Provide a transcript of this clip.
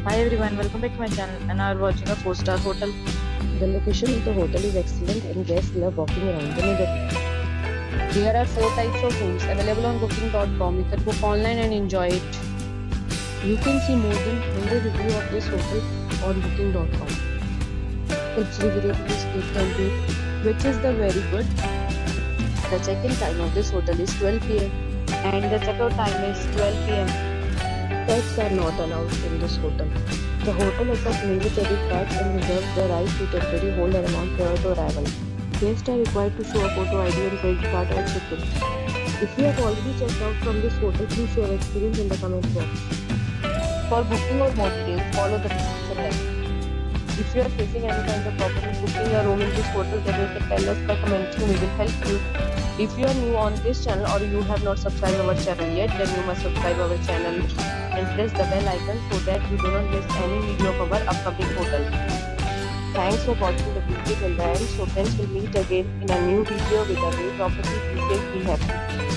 Hi everyone, welcome back to my channel and now we're watching a 4-star hotel. The location of the hotel is excellent and guests love walking around the neighborhood. There are 4 types of rooms available on booking.com. You can book online and enjoy it. You can see more than 100 reviews of this hotel on booking.com. Its review rating is 8.8, which is the very good. The check-in time of this hotel is 12 p.m. And the checkout time is 12 p.m. Pets are not allowed in this hotel. The hotel accepts major credit cards and reserves the right to temporarily hold an amount prior to arrival. Guests are required to show a photo ID and credit card at check-in. If you have already checked out from this hotel, please share your experience in the comment box. For booking or more details, follow the description link. If you are facing any kind of problem booking a room in this hotel, then you can tell us by commenting. We will help you. If you are new on this channel or you have not subscribed our channel yet, then you must subscribe our channel and press the bell icon so that you do not miss any video of our upcoming hotel. Thanks for watching the video till the end. So friends, will meet again in a new video with a new property. Be safe, be happy.